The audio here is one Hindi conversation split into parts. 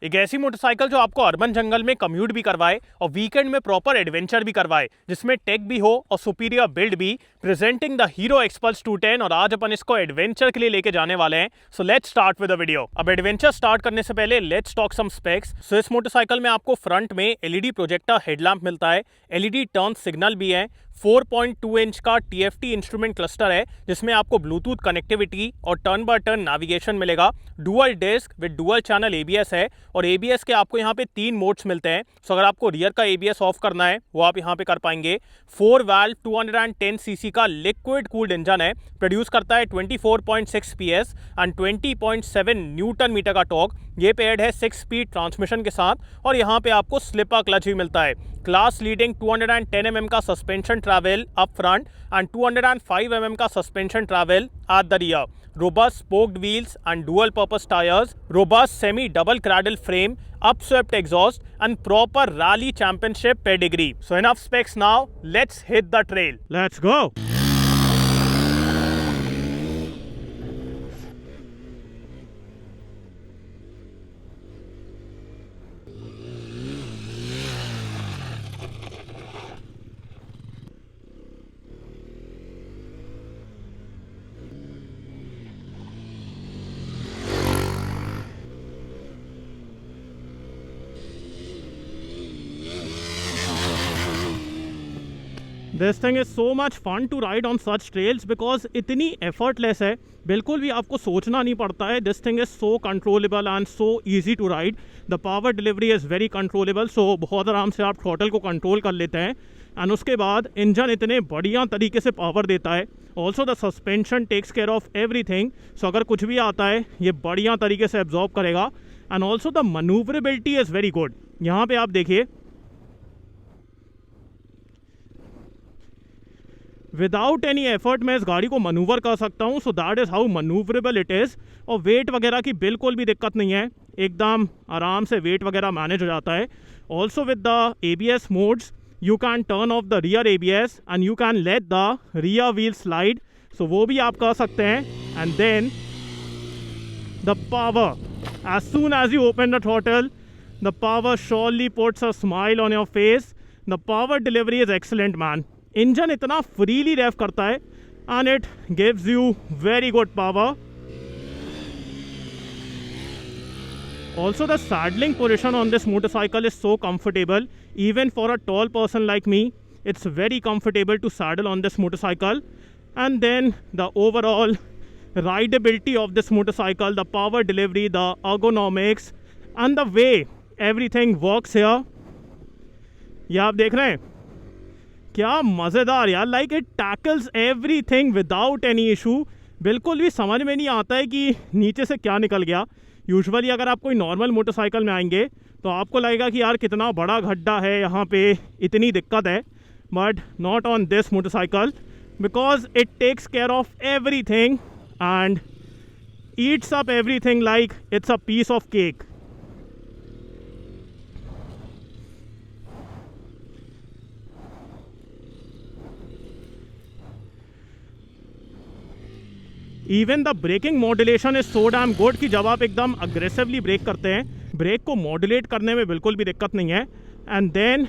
एक ऐसी मोटरसाइकिल जो आपको अर्बन जंगल में कम्यूट भी करवाए और वीकेंड में प्रॉपर एडवेंचर भी करवाए, जिसमें टेक भी हो और सुपीरियर बिल्ड भी। प्रेजेंटिंग द हीरो एक्सपल्स 210, और आज अपन इसको एडवेंचर के लिए लेके जाने वाले हैं। So let's start with the video. अब एडवेंचर स्टार्ट करने से पहले लेट्स टॉक सम स्पेक्स। सो इस मोटरसाइकिल में आपको फ्रंट में एलईडी प्रोजेक्टर हेडलैम्प मिलता है, एलईडी टर्न सिग्नल भी है, 4.2 इंच का TFT इंस्ट्रूमेंट क्लस्टर है, जिसमें आपको ब्लूटूथ कनेक्टिविटी और टर्न बाय टर्न नेविगेशन मिलेगा। Dual disc with dual channel ABS है, और ABS के आपको यहाँ पे 3 मोड्स मिलते हैं। सो अगर आपको रियर का ABS ऑफ करना है वो आप यहाँ पे कर पाएंगे। 4 वाल्व 210 सीसी का लिक्विड कूल्ड इंजन है, प्रोड्यूस करता है 24.6 PS एंड 20.7 न्यूटन मीटर का टॉर्क। ये पेयर्ड है 6 स्पीड ट्रांसमिशन के साथ, और यहाँ पे आपको स्लिपर क्लच भी मिलता है। क्लास लीडिंग 210 mm का suspension travel up front end 205 mm का suspension travel at the rear. Robust spoked wheels and dual purpose tires, robust semi double cradle frame, upswept exhaust and proper rally championship pedigree. So enough specs now, let's hit the trail. Let's go. This thing is so much fun to ride on such trails because इतनी एफर्टलेस है, बिल्कुल भी आपको सोचना नहीं पड़ता है। This thing is so controllable and so easy to ride. The power delivery is very controllable, so बहुत आराम से आप थ्रॉटल को कंट्रोल कर लेते हैं। एंड उसके बाद इंजन इतने बढ़िया तरीके से पावर देता है। Also the suspension takes care of every thing, so अगर कुछ भी आता है ये बढ़िया तरीके से एब्जॉर्ब करेगा। And also the manoeuvrability is very good. यहाँ पे आप देखिए, विदाउट एनी एफर्ट मैं इस गाड़ी को मनूवर कर सकता हूँ। So that is how manoeuvrable it is. और वेट वगैरह की बिल्कुल भी दिक्कत नहीं है, एकदम आराम से वेट वगैरह मैनेज हो जाता है। Also with the ABS modes you can turn off the rear ABS and you can let the rear wheel slide, so वो भी आप कर सकते हैं। And then the power, as soon as you open the throttle, the power surely puts a smile on your face. The power delivery is excellent man. Engine इतना फ्रीली रेव करता है and it gives you very good power. Also the saddling position on this motorcycle is so comfortable, even for a tall person like me. It's very comfortable to saddle on this motorcycle. And then the overall rideability of this motorcycle, the power delivery, the ergonomics and the way everything works here. ये आप देख रहे हैं क्या मज़ेदार यार। Like it tackles every thing without any issue. बिल्कुल भी समझ में नहीं आता है कि नीचे से क्या निकल गया। यूजुअली अगर आप कोई नॉर्मल मोटरसाइकिल में आएंगे तो आपको लगेगा कि यार कितना बड़ा गड्ढा है यहाँ पे, इतनी दिक्कत है। But not on this motorcycle, because it takes care of every thing and eats up every thing like it's a piece of cake. Even the braking modulation is so damn good कि जब आप एकदम अग्रेसिवली ब्रेक करते हैं, ब्रेक को मॉड्यूलेट करने में बिल्कुल भी दिक्कत नहीं है। And then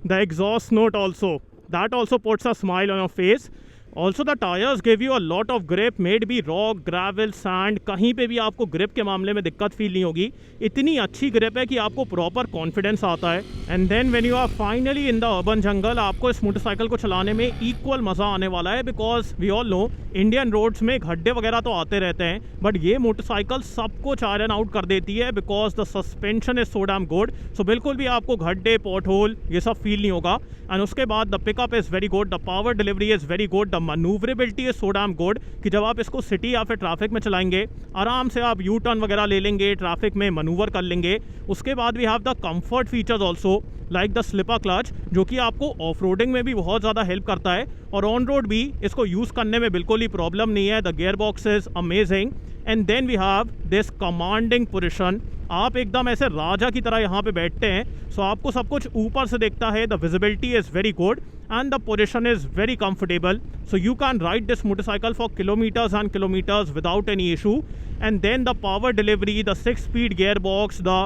the exhaust note also, that also puts a smile on your face. Also the tyres give you a lot of grip, maybe rock, gravel, sand, कहीं पे भी आपको ग्रिप के मामले में दिक्कत फील नहीं होगी। इतनी अच्छी ग्रिप है कि आपको प्रॉपर कॉन्फिडेंस आता है। And then when you are finally in the urban jungle, आपको इस मोटरसाइकिल को चलाने में इक्वल मज़ा आने वाला है। Because we all know Indian roads में गड्ढे वगैरह तो आते रहते हैं, बट ये मोटरसाइकिल सबको चार एंड आउट कर देती है because the suspension is so damn good. So बिल्कुल भी आपको गड्ढे, पॉट होल ये सब फील नहीं होगा। एंड उसके बाद the pickup is very good, the power delivery is very good, the manoeuvrability is so damn good कि जब आप इसको सिटी या फिर ट्रैफिक में चलाएंगे आराम से आप यू टर्न वगैरह ले लेंगे, ट्रैफिक में मनूवर कर लेंगे। उसके बाद we have the comfort features also like the slipper clutch, जो कि आपको ऑफ रोडिंग में भी बहुत ज़्यादा हेल्प करता है, और ऑन रोड भी इसको यूज़ करने में बिल्कुल ही प्रॉब्लम नहीं है। The gear box is amazing. And then we have this commanding position आप एकदम ऐसे राजा की तरह यहाँ पे बैठते हैं। सो आपको सब कुछ ऊपर से दिखता है। The visibility is very good and the position is very comfortable, so you can ride this motorcycle for kilometers and kilometers without any issue. And then the power delivery, the 6-speed gearbox, the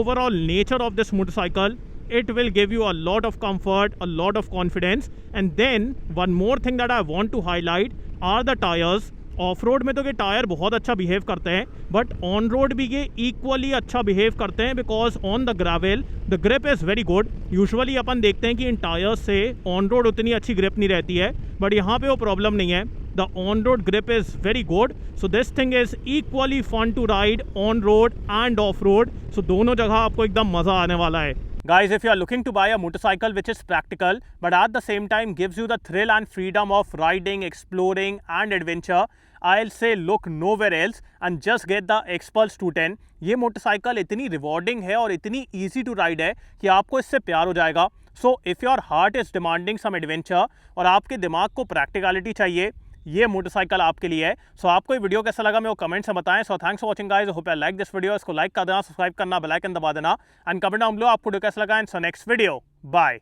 overall nature of this motorcycle, it will give you a lot of comfort, a lot of confidence. And then one more thing that I want to highlight are the tires. Of road में तो ये टायर बहुत अच्छा बिहेव करते हैं, बट ऑन रोड भी ये इक्वली अच्छा बिहेव करते हैं, because on the gravel the grip is very good. Usually अपन देखते हैं कि इन टायर्स से ऑन रोड उतनी अच्छी ग्रिप नहीं रहती है, बट यहाँ पे वो प्रॉब्लम नहीं है। The on road grip is very good, so this thing is equally fun to ride on road and off road. So दोनों जगह आपको एकदम मज़ा आने वाला है। Guys, if you are looking to buy a motorcycle which is practical but at the same time gives you the thrill and freedom of riding, exploring and adventure, I'll say look nowhere else and just get the Xpulse 210। ये मोटरसाइकिल इतनी रिवॉर्डिंग है और इतनी ईजी टू राइड है कि आपको इससे प्यार हो जाएगा। So if your heart is demanding some adventure और आपके दिमाग को प्रैक्टिकलिटी चाहिए, ये मोटरसाइकिल आपके लिए है। सो आपको ये वीडियो कैसा लगा मेरे को कमेंट से बताएं। So thanks for watching guys, hope you like this video. इसको लाइक कर देना, सब्सक्राइब करना, बेल आइकन दबा देना एंड कमेंट डाउन बिलो आपको वीडियो कैसा लगा। And so next video, bye.